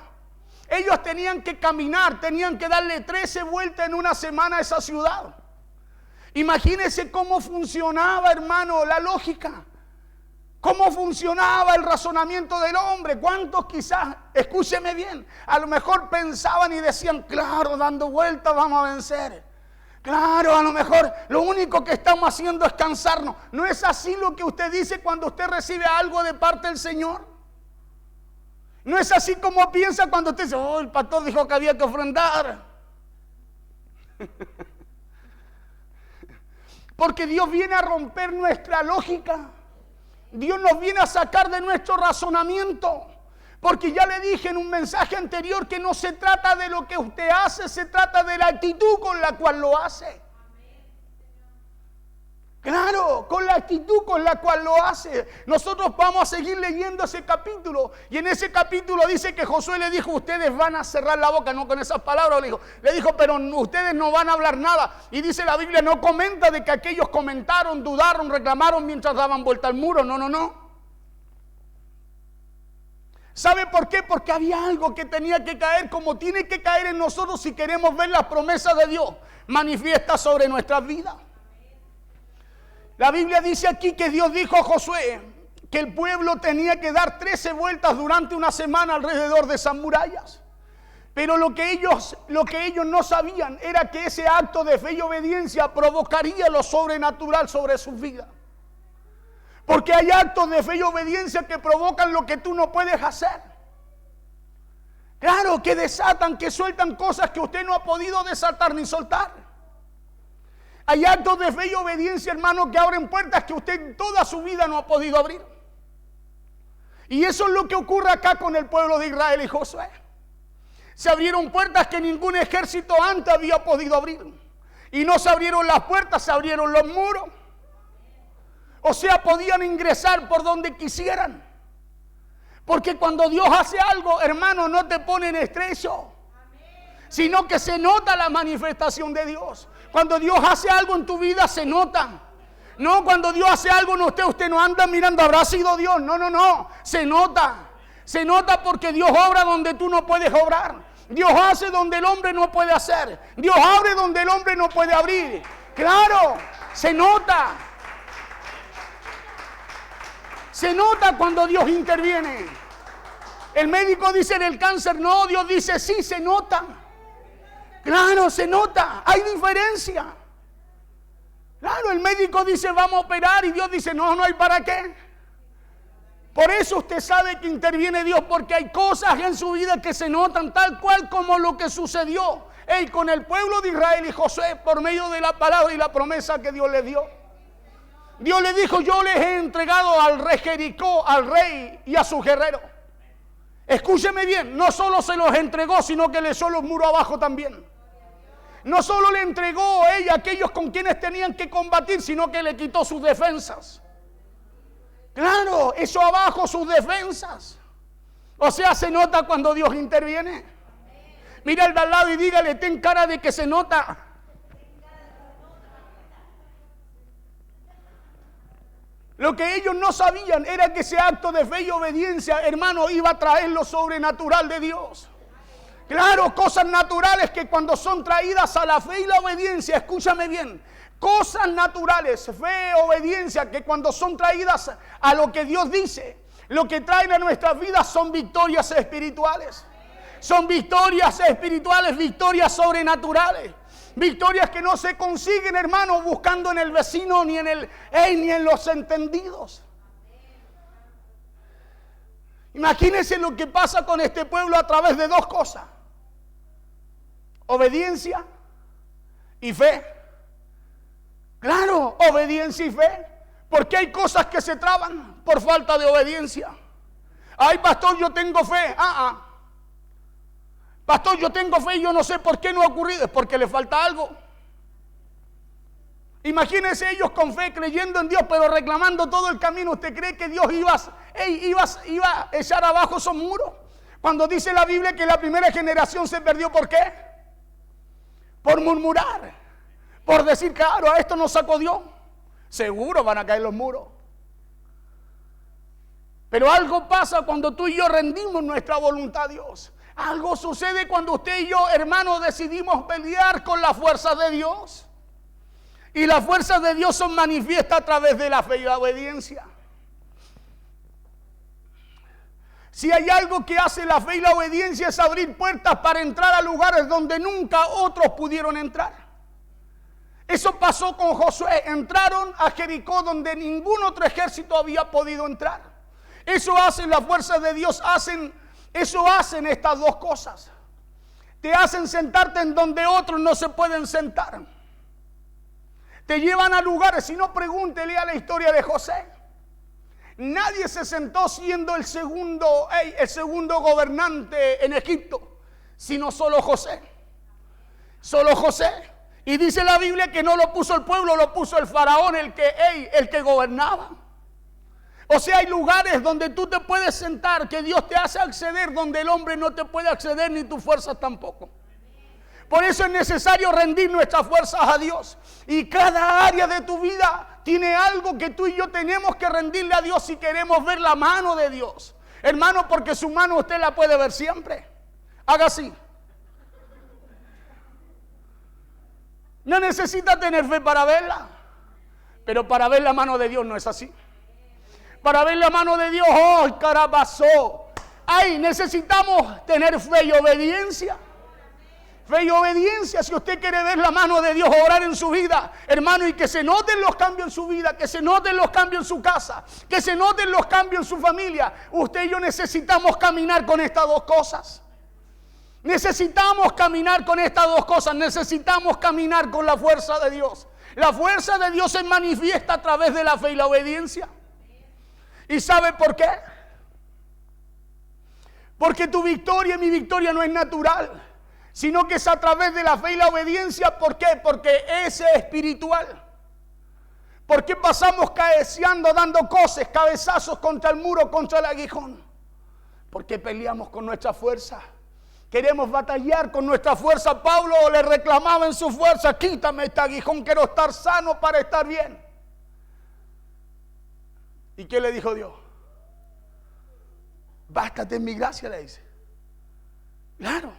Ellos tenían que caminar, tenían que darle 13 vueltas en una semana a esa ciudad. Imagínense cómo funcionaba, hermano, la lógica. ¿Cómo funcionaba el razonamiento del hombre? ¿Cuántos quizás, escúcheme bien, a lo mejor pensaban y decían: claro, dando vueltas vamos a vencer? Claro, a lo mejor lo único que estamos haciendo es cansarnos. ¿No es así lo que usted dice cuando usted recibe algo de parte del Señor? ¿No es así como piensa cuando usted dice: oh, el pastor dijo que había que ofrendar? Porque Dios viene a romper nuestra lógica. Dios nos viene a sacar de nuestro razonamiento. Porque ya le dije en un mensaje anterior que no se trata de lo que usted hace, se trata de la actitud con la cual lo hace. Claro, con la actitud con la cual lo hace. Nosotros vamos a seguir leyendo ese capítulo. Y en ese capítulo dice que Josué le dijo: ustedes van a cerrar la boca. No con esas palabras le dijo, pero ustedes no van a hablar nada. Y dice la Biblia, no comenta de que aquellos comentaron, dudaron, reclamaron mientras daban vuelta al muro. No. ¿Sabe por qué? Porque había algo que tenía que caer, como tiene que caer en nosotros si queremos ver las promesas de Dios manifiestas sobre nuestras vidas. La Biblia dice aquí que Dios dijo a Josué que el pueblo tenía que dar 13 vueltas durante una semana alrededor de esas murallas. Pero lo que ellos no sabían era que ese acto de fe y obediencia provocaría lo sobrenatural sobre sus vidas. Porque hay actos de fe y obediencia que provocan lo que tú no puedes hacer. Claro, que desatan, que sueltan cosas que usted no ha podido desatar ni soltar. Hay actos de fe y obediencia, hermano, que abren puertas que usted en toda su vida no ha podido abrir. Y eso es lo que ocurre acá con el pueblo de Israel y Josué. Se abrieron puertas que ningún ejército antes había podido abrir. Y no se abrieron las puertas, se abrieron los muros. O sea, podían ingresar por donde quisieran. Porque cuando Dios hace algo, hermano, no te pone en estrecho, sino que se nota la manifestación de Dios. Cuando Dios hace algo en tu vida, se nota. No, cuando Dios hace algo en usted no anda mirando, habrá sido Dios. No, se nota. Se nota porque Dios obra donde tú no puedes obrar. Dios hace donde el hombre no puede hacer. Dios abre donde el hombre no puede abrir. Claro, se nota. Se nota cuando Dios interviene. El médico dice en el cáncer, no, Dios dice sí, se nota. Claro, se nota, hay diferencia. Claro, el médico dice vamos a operar y Dios dice no hay para qué. Por eso usted sabe que interviene Dios, porque hay cosas en su vida que se notan tal cual como lo que sucedió con el pueblo de Israel y Josué por medio de la palabra y la promesa que Dios le dio. Dios le dijo, yo les he entregado al rey Jericó, al rey y a su guerrero. Escúcheme bien, no solo se los entregó, sino que le echó los muros abajo también. No solo le entregó a aquellos con quienes tenían que combatir, sino que le quitó sus defensas. Claro, echó abajo sus defensas. O sea, se nota cuando Dios interviene. Mira al de al lado y dígale, ten cara de que se nota. Lo que ellos no sabían era que ese acto de fe y obediencia, hermano, iba a traer lo sobrenatural de Dios. Claro, cosas naturales que cuando son traídas a la fe y la obediencia, escúchame bien, cosas naturales, fe, obediencia, que cuando son traídas a lo que Dios dice, lo que traen a nuestras vidas son victorias espirituales. Son victorias espirituales, victorias sobrenaturales. Victorias que no se consiguen, hermano, buscando en el vecino ni en los entendidos. Imagínense lo que pasa con este pueblo a través de dos cosas: obediencia y fe. Claro, obediencia y fe. Porque hay cosas que se traban por falta de obediencia. Ay, pastor, yo tengo fe. Pastor, yo tengo fe y yo no sé por qué no ha ocurrido. Es porque le falta algo. Imagínense ellos con fe, creyendo en Dios, pero reclamando todo el camino. ¿Usted cree que Dios iba a echar abajo esos muros? Cuando dice la Biblia que la primera generación se perdió, ¿por qué? Por murmurar. Por decir, claro, a esto nos sacó Dios. Seguro van a caer los muros. Pero algo pasa cuando tú y yo rendimos nuestra voluntad a Dios. Algo sucede cuando usted y yo, hermanos, decidimos pelear con la fuerza de Dios. Y la fuerza de Dios son manifiesta a través de la fe y la obediencia. Si hay algo que hace la fe y la obediencia es abrir puertas para entrar a lugares donde nunca otros pudieron entrar. Eso pasó con Josué. Entraron a Jericó donde ningún otro ejército había podido entrar. Eso hacen las fuerzas de Dios, eso hacen estas dos cosas. Te hacen sentarte en donde otros no se pueden sentar. Te llevan a lugares, si no, pregúntele a la historia de José. Nadie se sentó siendo el segundo gobernante en Egipto, sino solo José. Solo José. Y dice la Biblia que no lo puso el pueblo, lo puso el faraón, el que gobernaba. O sea, hay lugares donde tú te puedes sentar, que Dios te hace acceder, donde el hombre no te puede acceder, ni tus fuerzas tampoco. Por eso es necesario rendir nuestras fuerzas a Dios. Y cada área de tu vida tiene algo que tú y yo tenemos que rendirle a Dios si queremos ver la mano de Dios. Hermano, porque su mano usted la puede ver siempre. Haga así. No necesita tener fe para verla. Pero para ver la mano de Dios no es así. Para ver la mano de Dios, ¡oh, carabazó! ¡Ay, necesitamos tener fe y obediencia! Fe y obediencia, si usted quiere ver la mano de Dios obrar en su vida, hermano, y que se noten los cambios en su vida, que se noten los cambios en su casa, que se noten los cambios en su familia. Usted y yo necesitamos caminar con estas dos cosas. Necesitamos caminar con estas dos cosas. Necesitamos caminar con la fuerza de Dios. La fuerza de Dios se manifiesta a través de la fe y la obediencia. ¿Y sabe por qué? Porque tu victoria y mi victoria no es natural, sino que es a través de la fe y la obediencia. ¿Por qué? Porque es espiritual. ¿Por qué pasamos cabeceando, dando coces, cabezazos contra el muro, contra el aguijón? Porque peleamos con nuestra fuerza. Queremos batallar con nuestra fuerza. Pablo le reclamaba en su fuerza: quítame este aguijón, quiero estar sano para estar bien. ¿Y qué le dijo Dios? Bástate en mi gracia, le dice. Claro.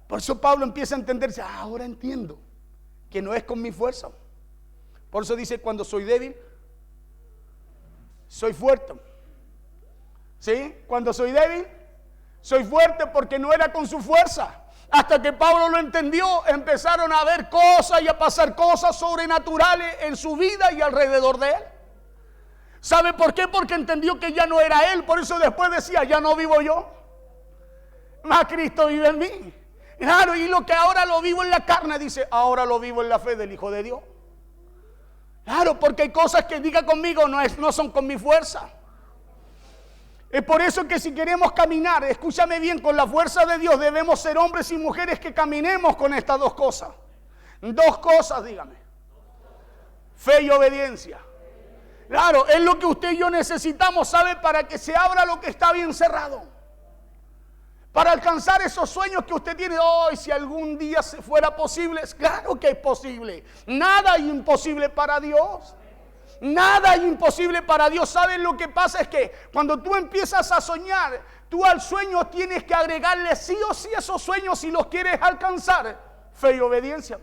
Por eso Pablo empieza a entenderse. Ahora entiendo que no es con mi fuerza. Por eso dice: cuando soy débil, soy fuerte. ¿Sí? Cuando soy débil, soy fuerte, porque no era con su fuerza. Hasta que Pablo lo entendió, empezaron a ver cosas y a pasar cosas sobrenaturales en su vida y alrededor de él. ¿Sabe por qué? Porque entendió que ya no era él. Por eso después decía: ya no vivo yo, mas Cristo vive en mí. Claro, y lo que ahora lo vivo en la carne, dice, ahora lo vivo en la fe del Hijo de Dios. Claro, porque hay cosas que diga conmigo no son con mi fuerza. Es por eso que si queremos caminar, escúchame bien, con la fuerza de Dios, debemos ser hombres y mujeres que caminemos con estas dos cosas. Dos cosas, dígame. Fe y obediencia. Claro, es lo que usted y yo necesitamos, ¿sabe? Para que se abra lo que está bien cerrado. Para alcanzar esos sueños que usted tiene hoy, si algún día se fuera posible, claro que es posible. Nada es imposible para Dios. Nada es imposible para Dios. ¿Saben lo que pasa? Es que cuando tú empiezas a soñar, tú al sueño tienes que agregarle sí o sí esos sueños si los quieres alcanzar. Fe y obediencia.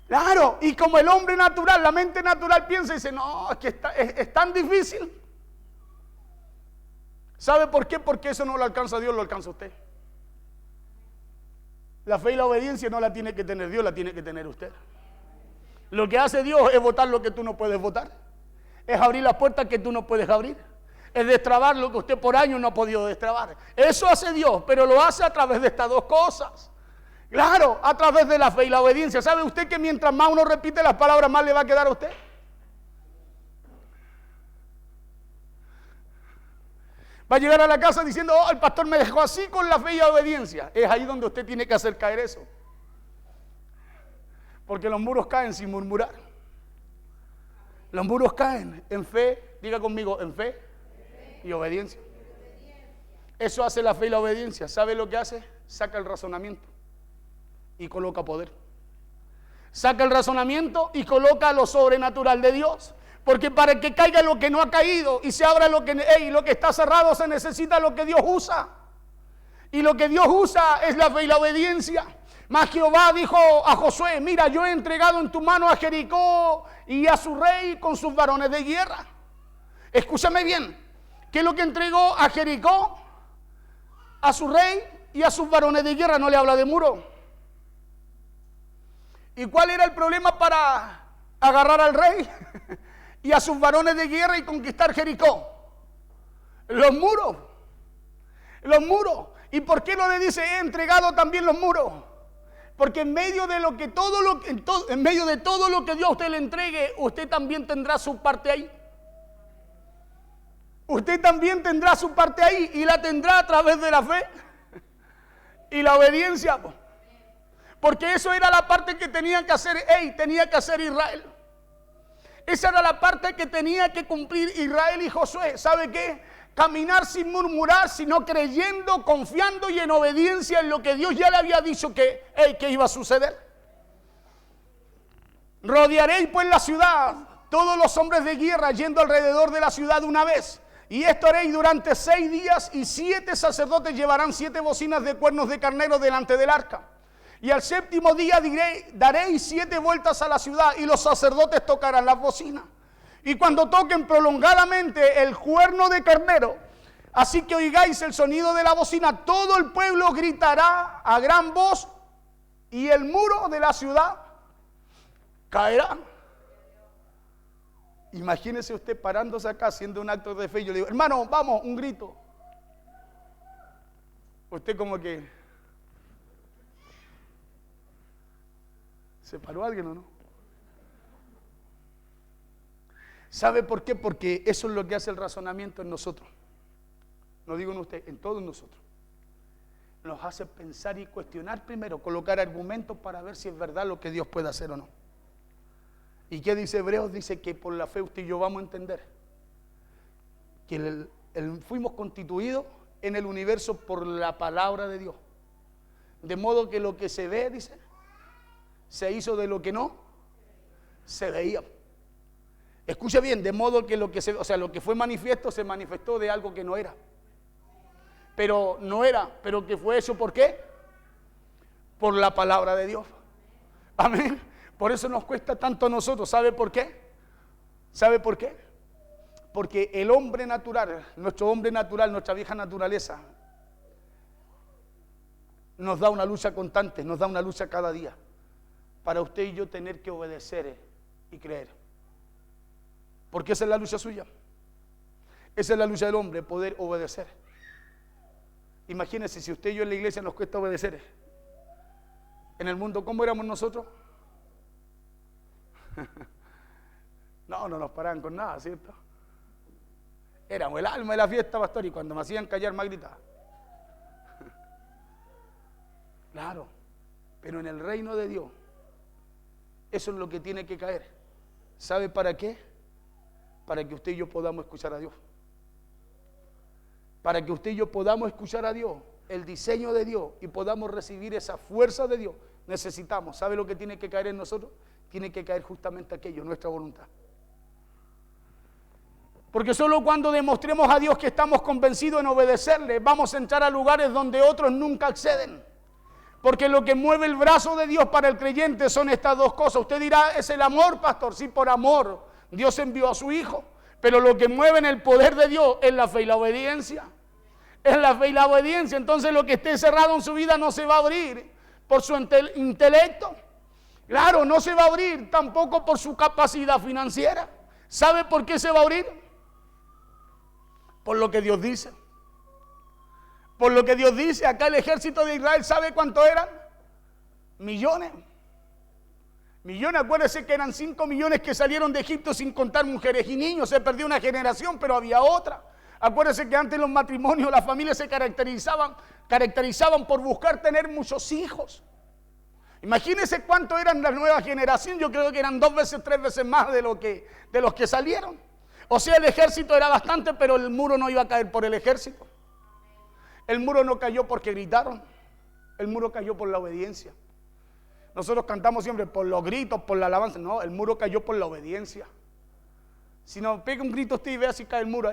Claro, y como el hombre natural, la mente natural piensa y dice, no, es que es tan difícil. ¿Sabe por qué? Porque eso no lo alcanza Dios, lo alcanza usted. La fe y la obediencia no la tiene que tener Dios, la tiene que tener usted. Lo que hace Dios es votar lo que tú no puedes votar. Es abrir las puertas que tú no puedes abrir. Es destrabar lo que usted por años no ha podido destrabar. Eso hace Dios, pero lo hace a través de estas dos cosas. Claro, a través de la fe y la obediencia. ¿Sabe usted que mientras más uno repite las palabras, más le va a quedar a usted? Va a llegar a la casa diciendo, oh, el pastor me dejó así con la fe y la obediencia. Es ahí donde usted tiene que hacer caer eso. Porque los muros caen sin murmurar. Los muros caen en fe, diga conmigo, en fe y obediencia. Eso hace la fe y la obediencia. ¿Sabe lo que hace? Saca el razonamiento y coloca poder. Saca el razonamiento y coloca lo sobrenatural de Dios. Porque para que caiga lo que no ha caído y se abra lo que está cerrado, se necesita lo que Dios usa. Y lo que Dios usa es la fe y la obediencia. Mas Jehová dijo a Josué, mira, yo he entregado en tu mano a Jericó y a su rey con sus varones de guerra. Escúchame bien, ¿qué es lo que entregó a Jericó, a su rey y a sus varones de guerra? No le habla de muro. ¿Y cuál era el problema para agarrar al rey y a sus varones de guerra y conquistar Jericó? Los muros. Los muros. ¿Y por qué no le dice, he entregado también los muros? Porque en medio de todo lo que Dios a usted le entregue, usted también tendrá su parte ahí. Usted también tendrá su parte ahí y la tendrá a través de la fe y la obediencia. Porque eso era la parte que tenía que hacer Israel. Esa era la parte que tenía que cumplir Israel y Josué. ¿Sabe qué? Caminar sin murmurar, sino creyendo, confiando y en obediencia en lo que Dios ya le había dicho que iba a suceder. Rodearéis pues la ciudad, todos los hombres de guerra yendo alrededor de la ciudad una vez. Y esto haréis durante 6 días, y 7 sacerdotes llevarán 7 bocinas de cuernos de carnero delante del arca. Y al séptimo día daréis 7 vueltas a la ciudad y los sacerdotes tocarán las bocinas. Y cuando toquen prolongadamente el cuerno de carnero, así que oigáis el sonido de la bocina, todo el pueblo gritará a gran voz y el muro de la ciudad caerá. Imagínese usted parándose acá haciendo un acto de fe. Yo le digo, hermano, vamos, un grito. Usted como que ¿se paró alguien o no? ¿Sabe por qué? Porque eso es lo que hace el razonamiento en nosotros. No digo en usted, en todos nosotros. Nos hace pensar y cuestionar primero, colocar argumentos para ver si es verdad lo que Dios puede hacer o no. ¿Y qué dice Hebreos? Dice que por la fe usted y yo vamos a entender que fuimos constituidos en el universo por la palabra de Dios. De modo que lo que se ve, dice, se hizo de lo que no se veía. Escuche bien, de modo que lo que fue manifiesto se manifestó de algo que no era. Pero no era, pero que fue hecho ¿por qué? Por la palabra de Dios. Amén. Por eso nos cuesta tanto a nosotros. ¿Sabe por qué? ¿Sabe por qué? Porque el hombre natural, nuestra vieja naturaleza, nos da una lucha constante, nos da una lucha cada día. Para usted y yo tener que obedecer y creer. Porque esa es la lucha suya. Esa es la lucha del hombre, poder obedecer. Imagínense si usted y yo en la iglesia nos cuesta obedecer. En el mundo, ¿cómo éramos nosotros? No nos paraban con nada, ¿cierto? Éramos el alma de la fiesta, pastor, y cuando me hacían callar más gritaba. Claro, pero en el reino de Dios, eso es lo que tiene que caer. ¿Sabe para qué? Para que usted y yo podamos escuchar a Dios. Para que usted y yo podamos escuchar a Dios, el diseño de Dios, y podamos recibir esa fuerza de Dios, necesitamos, ¿sabe lo que tiene que caer en nosotros? Tiene que caer justamente aquello, nuestra voluntad. Porque solo cuando demostremos a Dios que estamos convencidos en obedecerle, vamos a entrar a lugares donde otros nunca acceden. Porque lo que mueve el brazo de Dios para el creyente son estas dos cosas. Usted dirá, es el amor, pastor. Sí, por amor Dios envió a su Hijo. Pero lo que mueve en el poder de Dios es la fe y la obediencia. Es la fe y la obediencia. Entonces lo que esté cerrado en su vida no se va a abrir por su intelecto. Claro, no se va a abrir tampoco por su capacidad financiera. ¿Sabe por qué se va a abrir? Por lo que Dios dice. Por lo que Dios dice. Acá el ejército de Israel, ¿sabe cuánto eran? Millones. Acuérdense que eran 5 millones que salieron de Egipto sin contar mujeres y niños. Se perdió una generación, pero había otra. Acuérdense que antes los matrimonios, las familias se caracterizaban por buscar tener muchos hijos. Imagínense cuánto eran la nueva generación. Yo creo que eran 2 veces, 3 veces más de los que salieron. O sea, el ejército era bastante, pero el muro no iba a caer por el ejército. El muro no cayó porque gritaron. El muro cayó por la obediencia. Nosotros cantamos siempre por los gritos, por la alabanza. No, el muro cayó por la obediencia. Si no, pega un grito usted y vea si cae el muro.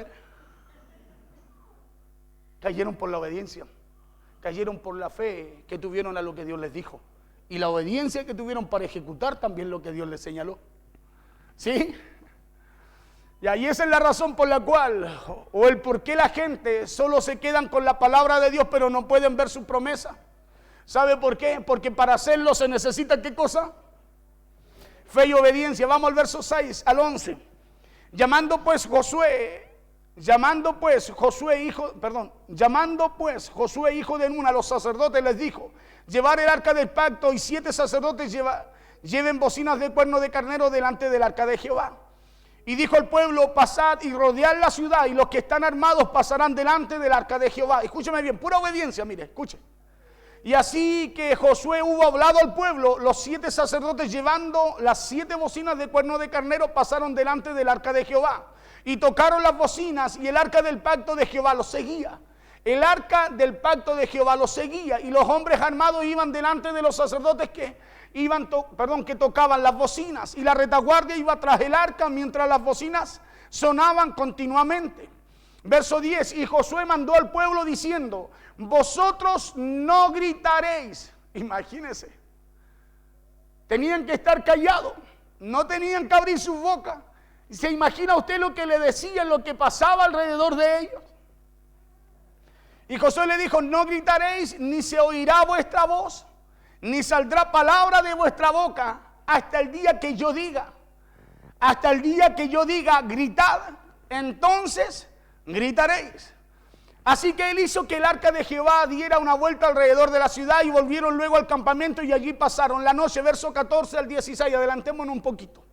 Cayeron por la obediencia. Cayeron por la fe que tuvieron a lo que Dios les dijo. Y la obediencia que tuvieron para ejecutar también lo que Dios les señaló. ¿Sí? Y ahí esa es la razón por la cual, o el por qué la gente solo se quedan con la palabra de Dios, pero no pueden ver su promesa. ¿Sabe por qué? Porque para hacerlo se necesita ¿qué cosa? Fe y obediencia. Vamos al verso 6 al 11. Llamando pues Josué hijo de Nun a los sacerdotes les dijo: llevar el arca del pacto, y 7 sacerdotes lleven bocinas de cuerno de carnero delante del arca de Jehová. Y dijo el pueblo: pasad y rodead la ciudad, y los que están armados pasarán delante del arca de Jehová. Escúcheme bien, pura obediencia, mire, escuche. Y así que Josué hubo hablado al pueblo, los 7 sacerdotes llevando las 7 bocinas de cuerno de carnero pasaron delante del arca de Jehová. Y tocaron las bocinas, y el arca del pacto de Jehová los seguía. El arca del pacto de Jehová los seguía, y los hombres armados iban delante de los sacerdotes que tocaban las bocinas, y la retaguardia iba tras el arca mientras las bocinas sonaban continuamente. Verso 10, y Josué mandó al pueblo diciendo: vosotros no gritaréis. Imagínense. Tenían que estar callados, no tenían que abrir su boca. ¿Se imagina usted lo que le decían, lo que pasaba alrededor de ellos? Y Josué le dijo, no gritaréis, ni se oirá vuestra voz, ni saldrá palabra de vuestra boca, hasta el día que yo diga. Hasta el día que yo diga, gritad, entonces gritaréis. Así que él hizo que el arca de Jehová diera una vuelta alrededor de la ciudad y volvieron luego al campamento y allí pasaron la noche, verso 14 al 16, adelantémonos un poquito.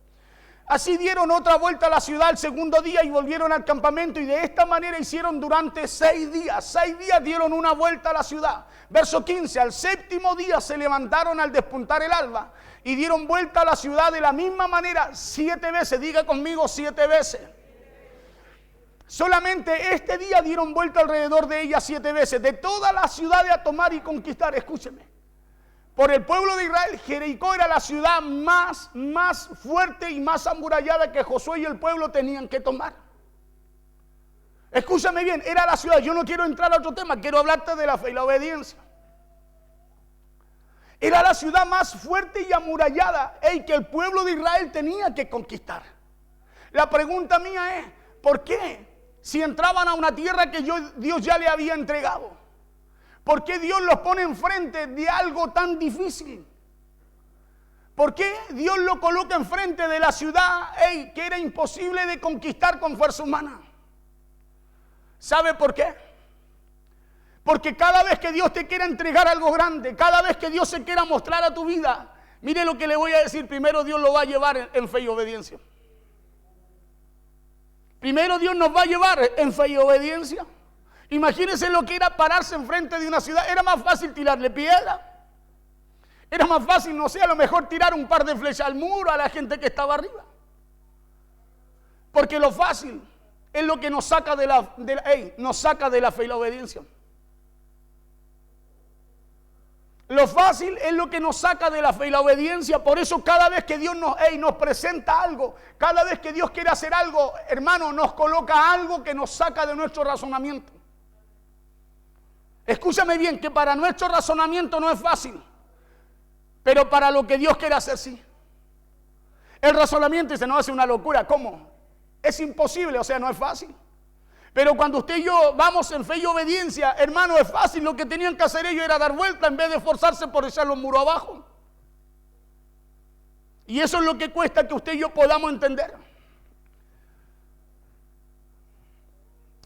Así dieron otra vuelta a la ciudad el segundo día y volvieron al campamento y de esta manera hicieron durante 6 días. 6 días dieron una vuelta a la ciudad. Verso 15, al séptimo día se levantaron al despuntar el alba y dieron vuelta a la ciudad de la misma manera 7 veces. Diga conmigo 7 veces. Solamente este día dieron vuelta alrededor de ella 7 veces. De toda la ciudad a tomar y conquistar, escúcheme. Por el pueblo de Israel, Jericó era la ciudad más fuerte y más amurallada que Josué y el pueblo tenían que tomar. Escúchame bien, era la ciudad. Yo no quiero entrar a otro tema, quiero hablarte de la fe y la obediencia. Era la ciudad más fuerte y amurallada que el pueblo de Israel tenía que conquistar. La pregunta mía es, ¿por qué? Si entraban a una tierra que Dios ya le había entregado. ¿Por qué Dios los pone enfrente de algo tan difícil? ¿Por qué Dios lo coloca enfrente de la ciudad que era imposible de conquistar con fuerza humana? ¿Sabe por qué? Porque cada vez que Dios te quiera entregar algo grande, cada vez que Dios se quiera mostrar a tu vida, mire lo que le voy a decir, primero Dios lo va a llevar en fe y obediencia. Primero Dios nos va a llevar en fe y obediencia. Imagínense lo que era pararse enfrente de una ciudad. Era más fácil tirarle piedra. Era más fácil, no sé, a lo mejor tirar un par de flechas al muro a la gente que estaba arriba. Porque lo fácil es lo que nos saca de la fe y la obediencia. Lo fácil es lo que nos saca de la fe y la obediencia. Por eso cada vez que Dios nos presenta algo, cada vez que Dios quiere hacer algo, hermano, nos coloca algo que nos saca de nuestro razonamiento. Escúchame bien, que para nuestro razonamiento no es fácil, pero para lo que Dios quiere hacer, sí. El razonamiento dice, no, es una locura. ¿Cómo? Es imposible, o sea, no es fácil. Pero cuando usted y yo vamos en fe y obediencia, hermano, es fácil. Lo que tenían que hacer ellos era dar vuelta en vez de esforzarse por echar los muros abajo. Y eso es lo que cuesta que usted y yo podamos entender.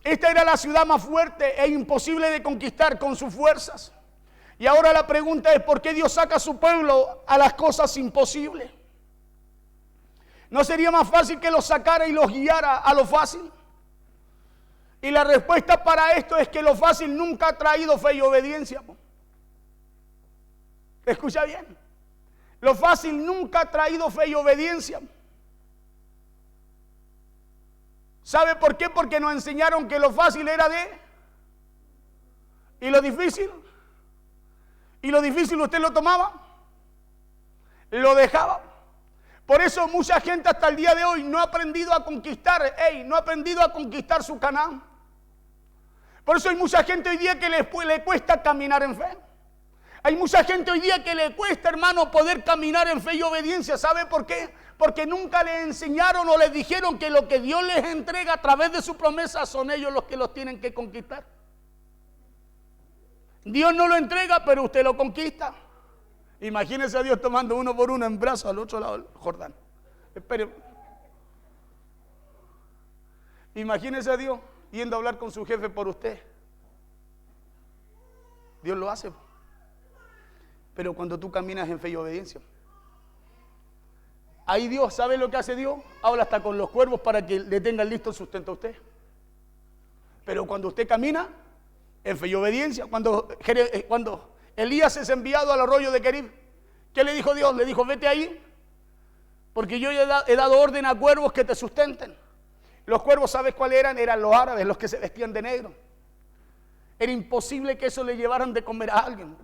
Esta era la ciudad más fuerte e imposible de conquistar con sus fuerzas. Y ahora la pregunta es, ¿por qué Dios saca a su pueblo a las cosas imposibles? ¿No sería más fácil que los sacara y los guiara a lo fácil? Y la respuesta para esto es que lo fácil nunca ha traído fe y obediencia. Escucha bien. Lo fácil nunca ha traído fe y obediencia. ¿Sabe por qué? Porque nos enseñaron que lo fácil era ¿y lo difícil? ¿Y lo difícil usted lo tomaba? Lo dejaba. Por eso mucha gente hasta el día de hoy no ha aprendido a conquistar, no ha aprendido a conquistar su Canaán. Por eso hay mucha gente hoy día que le cuesta caminar en fe. Hay mucha gente hoy día que le cuesta, hermano, poder caminar en fe y obediencia. ¿Sabe por qué? Porque nunca les enseñaron o les dijeron que lo que Dios les entrega a través de su promesa son ellos los que los tienen que conquistar. Dios no lo entrega, pero usted lo conquista. Imagínese a Dios tomando uno por uno en brazos al otro lado del Jordán. Espere. Imagínese a Dios yendo a hablar con su jefe por usted. Dios lo hace. Pero cuando tú caminas en fe y obediencia, ahí Dios, ¿sabe lo que hace Dios? Habla hasta con los cuervos para que le tengan listo el sustento a usted. Pero cuando usted camina en fe y obediencia, cuando Elías es enviado al arroyo de Querib, ¿qué le dijo Dios? Le dijo, vete ahí, porque yo he dado orden a cuervos que te sustenten. Los cuervos, ¿sabes cuáles eran? Eran los árabes, los que se vestían de negro. Era imposible que eso le llevaran de comer a alguien.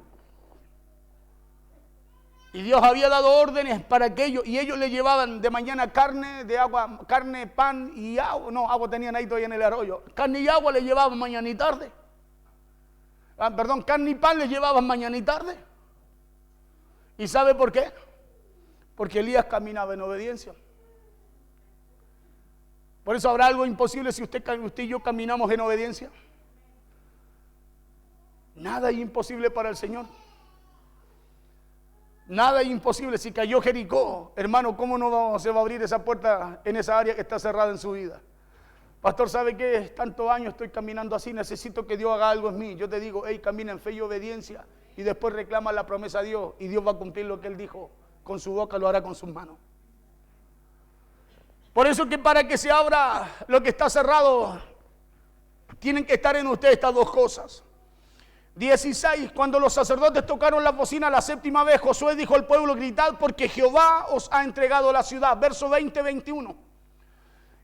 Y Dios había dado órdenes para que ellos le llevaban de mañana carne, de agua, carne, pan y agua. No, agua tenían ahí todavía en el arroyo. Carne y agua le llevaban mañana y tarde. Carne y pan le llevaban mañana y tarde. ¿Y sabe por qué? Porque Elías caminaba en obediencia. Por eso habrá algo imposible si usted y yo caminamos en obediencia. Nada es imposible para el Señor. Nada es imposible. Si cayó Jericó, hermano, ¿cómo no se va a abrir esa puerta en esa área que está cerrada en su vida? Pastor, ¿sabe qué? Tantos años estoy caminando así, necesito que Dios haga algo en mí. Yo te digo, hey, camina en fe y obediencia y después reclama la promesa a Dios y Dios va a cumplir lo que Él dijo. Con su boca lo hará con sus manos. Por eso que para que se abra lo que está cerrado, tienen que estar en usted estas dos cosas. 16, cuando los sacerdotes tocaron la bocina la séptima vez, Josué dijo al pueblo: gritad porque Jehová os ha entregado la ciudad. Verso 20-21.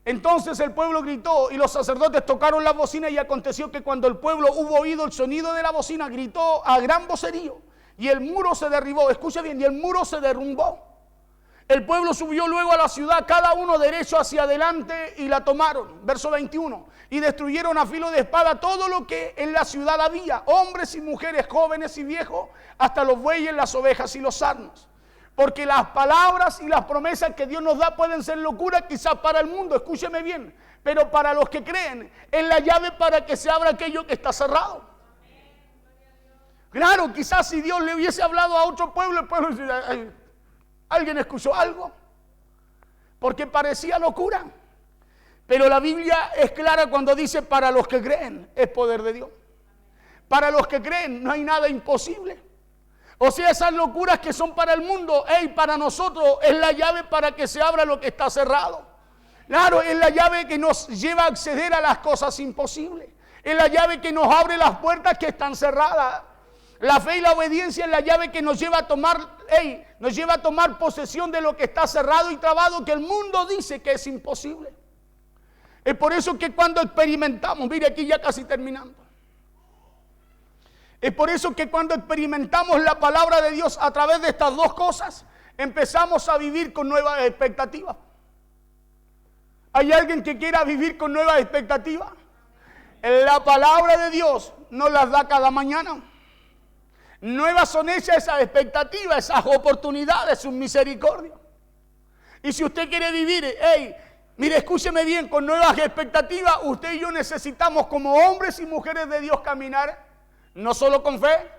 Entonces el pueblo gritó y los sacerdotes tocaron la bocina, y aconteció que cuando el pueblo hubo oído el sonido de la bocina, gritó a gran vocerío y el muro se derribó. Escuche bien, y el muro se derrumbó. El pueblo subió luego a la ciudad, cada uno derecho hacia adelante, y la tomaron. Verso 21. Y destruyeron a filo de espada todo lo que en la ciudad había, hombres y mujeres, jóvenes y viejos, hasta los bueyes, las ovejas y los asnos. Porque las palabras y las promesas que Dios nos da pueden ser locura quizás para el mundo, escúcheme bien, pero para los que creen es la llave para que se abra aquello que está cerrado. Claro, quizás si Dios le hubiese hablado a otro pueblo, el pueblo dice: ¿alguien escuchó algo? Porque parecía locura. Pero la Biblia es clara cuando dice: para los que creen es poder de Dios. Para los que creen no hay nada imposible. O sea, esas locuras que son para el mundo, para nosotros es la llave para que se abra lo que está cerrado. Claro, es la llave que nos lleva a acceder a las cosas imposibles. Es la llave que nos abre las puertas que están cerradas. La fe y la obediencia es la llave que nos lleva a tomar posesión de lo que está cerrado y trabado, que el mundo dice que es imposible. Es por eso que cuando experimentamos, mire aquí ya casi terminando. Es por eso que cuando experimentamos la palabra de Dios a través de estas dos cosas, empezamos a vivir con nuevas expectativas. ¿Hay alguien que quiera vivir con nuevas expectativas? La palabra de Dios nos las da cada mañana. Nuevas son esas expectativas, esas oportunidades, su misericordia. Y si usted quiere vivir, mire, escúcheme bien, con nuevas expectativas, usted y yo necesitamos como hombres y mujeres de Dios caminar, no solo con fe,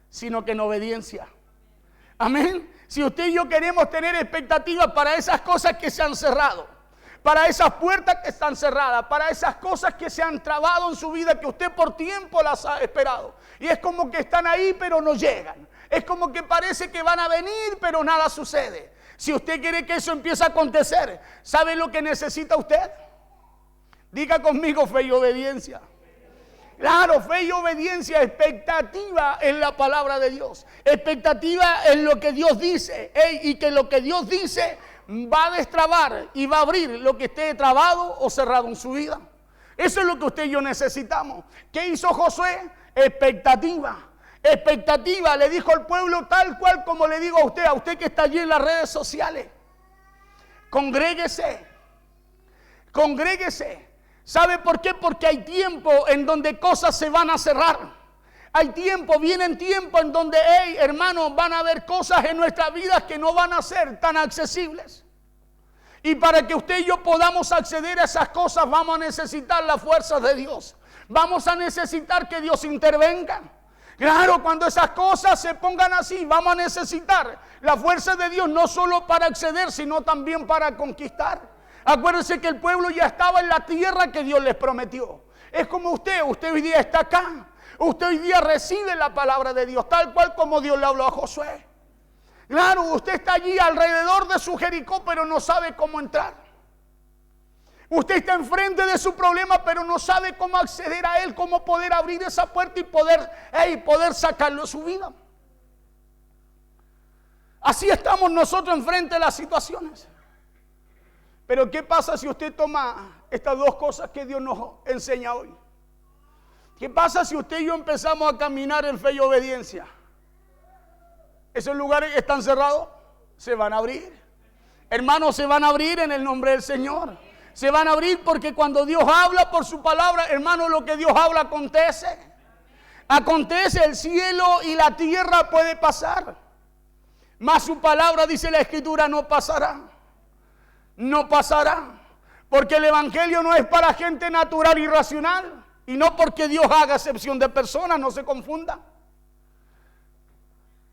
sino que en obediencia. Amén. Si usted y yo queremos tener expectativas para esas cosas que se han cerrado, para esas puertas que están cerradas, para esas cosas que se han trabado en su vida, que usted por tiempo las ha esperado, y es como que están ahí pero no llegan, es como que parece que van a venir pero nada sucede. Si usted quiere que eso empiece a acontecer, ¿sabe lo que necesita usted? Diga conmigo: fe y obediencia. Claro, fe y obediencia, expectativa en la palabra de Dios, expectativa en lo que Dios dice, y que lo que Dios dice va a destrabar y va a abrir lo que esté trabado o cerrado en su vida. Eso es lo que usted y yo necesitamos. ¿Qué hizo Josué? Expectativa. Expectativa, le dijo al pueblo tal cual como le digo a usted que está allí en las redes sociales. Congréguese. Congréguese. ¿Sabe por qué? Porque hay tiempo en donde cosas se van a cerrar. Hay tiempo, vienen tiempos en donde, hermanos, van a haber cosas en nuestras vidas que no van a ser tan accesibles. Y para que usted y yo podamos acceder a esas cosas, vamos a necesitar la fuerza de Dios. Vamos a necesitar que Dios intervenga. Claro, cuando esas cosas se pongan así, vamos a necesitar la fuerza de Dios, no solo para acceder, sino también para conquistar. Acuérdense que el pueblo ya estaba en la tierra que Dios les prometió. Es como usted hoy día está acá. Usted hoy día recibe la palabra de Dios, tal cual como Dios le habló a Josué. Claro, usted está allí alrededor de su Jericó, pero no sabe cómo entrar. Usted está enfrente de su problema, pero no sabe cómo acceder a él, cómo poder abrir esa puerta y poder sacarlo de su vida. Así estamos nosotros enfrente de las situaciones. Pero ¿qué pasa si usted toma estas dos cosas que Dios nos enseña hoy? ¿Qué pasa si usted y yo empezamos a caminar en fe y obediencia? Esos lugares que están cerrados se van a abrir. Hermanos, se van a abrir en el nombre del Señor. Se van a abrir porque cuando Dios habla por su palabra, hermano, lo que Dios habla acontece. Acontece, el cielo y la tierra puede pasar. Mas su palabra, dice la Escritura, no pasará. No pasará. Porque el Evangelio no es para gente natural y racional. Y no porque Dios haga excepción de personas, no se confunda.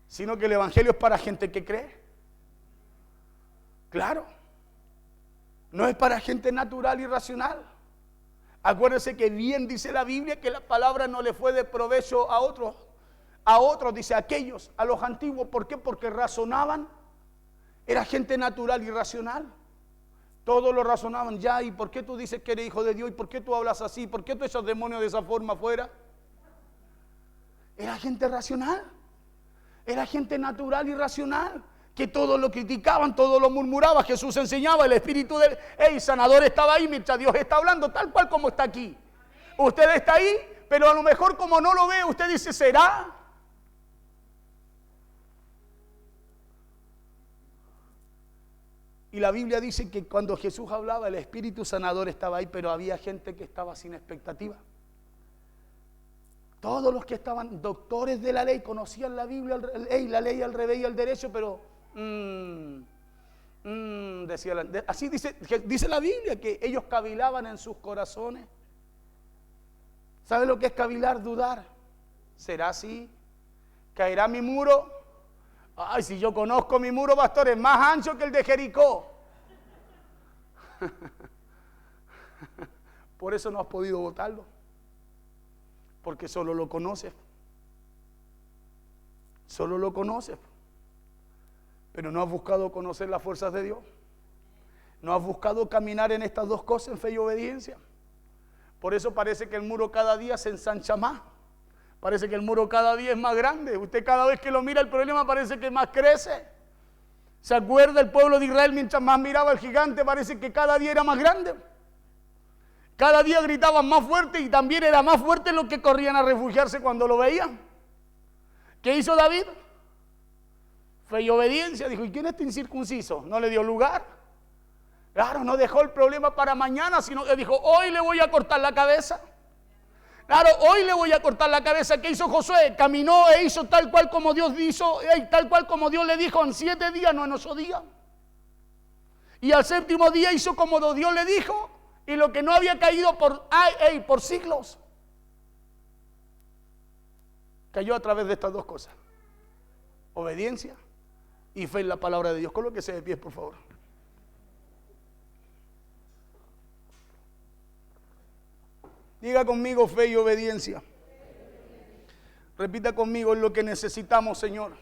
Sino que el Evangelio es para gente que cree. Claro. No es para gente natural y racional. Acuérdense que bien dice la Biblia que la palabra no le fue de provecho a otros. A otros, dice, a aquellos, a los antiguos. ¿Por qué? Porque razonaban. Era gente natural y racional. Todos lo razonaban. Ya, ¿y por qué tú dices que eres hijo de Dios? ¿Y por qué tú hablas así? ¿Por qué tú echas demonios de esa forma afuera? Era gente racional. Era gente natural y racional. Que todos lo criticaban, todos lo murmuraban. Jesús enseñaba, el espíritu del sanador estaba ahí mientras Dios está hablando, tal cual como está aquí. Usted está ahí, pero a lo mejor como no lo ve, usted dice, ¿será? Y la Biblia dice que cuando Jesús hablaba, el espíritu sanador estaba ahí, pero había gente que estaba sin expectativa. Todos los que estaban doctores de la ley conocían la Biblia, la ley al revés y al derecho, pero así dice la Biblia, que ellos cavilaban en sus corazones. ¿Sabe lo que es cavilar? Dudar. ¿Será así? ¿Caerá mi muro? Ay, si yo conozco mi muro, pastor, es más ancho que el de Jericó. Por eso no has podido botarlo. Porque solo lo conoces. Solo lo conoces. Pero no has buscado conocer las fuerzas de Dios. No has buscado caminar en estas dos cosas, en fe y obediencia. Por eso parece que el muro cada día se ensancha más. Parece que el muro cada día es más grande. Usted cada vez que lo mira el problema parece que más crece. ¿Se acuerda el pueblo de Israel mientras más miraba al gigante? Parece que cada día era más grande. Cada día gritaban más fuerte y también era más fuerte los que corrían a refugiarse cuando lo veían. ¿Qué hizo David? Fe y obediencia. Dijo, ¿y quién es este incircunciso? No le dio lugar. Claro, no dejó el problema para mañana, sino que dijo, hoy le voy a cortar la cabeza. Claro, hoy le voy a cortar la cabeza. ¿Qué hizo Josué? Caminó e hizo tal cual como Dios hizo, tal cual como Dios le dijo en 7 días, no en 8 días. Y al 7º día hizo como Dios le dijo, y lo que no había caído por siglos, cayó a través de estas dos cosas: obediencia y fe en la palabra de Dios. Colóquese de pie, por favor. Diga conmigo, fe y obediencia. Repita conmigo, es lo que necesitamos, Señor.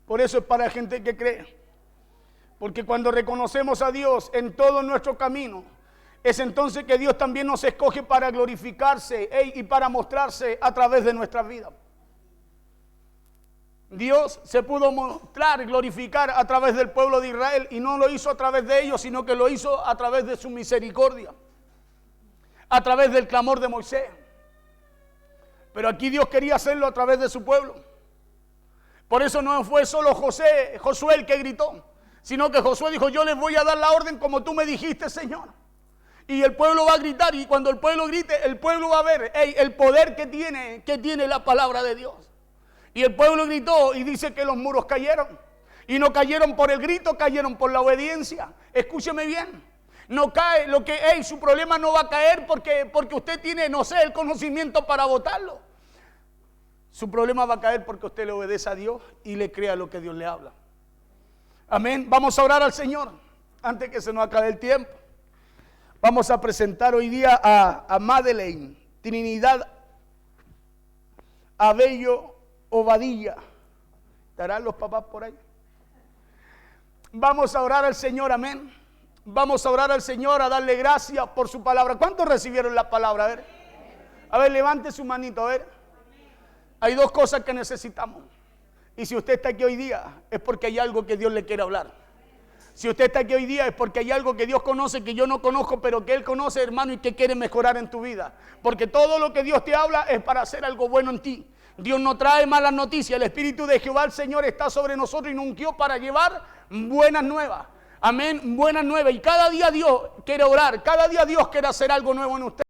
Por eso es para gente que cree. Porque cuando reconocemos a Dios en todo nuestro camino, es entonces que Dios también nos escoge para glorificarse y para mostrarse a través de nuestras vidas. Dios se pudo mostrar y glorificar a través del pueblo de Israel, y no lo hizo a través de ellos, sino que lo hizo a través de su misericordia, a través del clamor de Moisés. Pero aquí Dios quería hacerlo a través de su pueblo. Por eso no fue solo Josué el que gritó, sino que Josué dijo, yo les voy a dar la orden como tú me dijiste, Señor. Y el pueblo va a gritar, y cuando el pueblo grite, el pueblo va a ver el poder que tiene la palabra de Dios. Y el pueblo gritó y dice que los muros cayeron. Y no cayeron por el grito, cayeron por la obediencia. Escúcheme bien. No cae su problema no va a caer porque usted tiene, no sé, el conocimiento para votarlo. Su problema va a caer porque usted le obedece a Dios y le crea lo que Dios le habla. Amén. Vamos a orar al Señor antes que se nos acabe el tiempo. Vamos a presentar hoy día a Madeleine Trinidad Abello Obadilla. ¿Estarán los papás por ahí? Vamos a orar al Señor, amén. Vamos a orar al Señor, a darle gracias por su palabra. ¿Cuántos recibieron la palabra? A ver, levante su manito, a ver. Hay dos cosas que necesitamos. Y si usted está aquí hoy día, es porque hay algo que Dios le quiere hablar. Si usted está aquí hoy día, es porque hay algo que Dios conoce, que yo no conozco, pero que Él conoce, hermano, y que quiere mejorar en tu vida. Porque todo lo que Dios te habla es para hacer algo bueno en ti. Dios no trae malas noticias. El Espíritu de Jehová, el Señor, está sobre nosotros y nos ungió para llevar buenas nuevas. Amén, buenas nuevas. Y cada día Dios quiere orar. Cada día Dios quiere hacer algo nuevo en usted.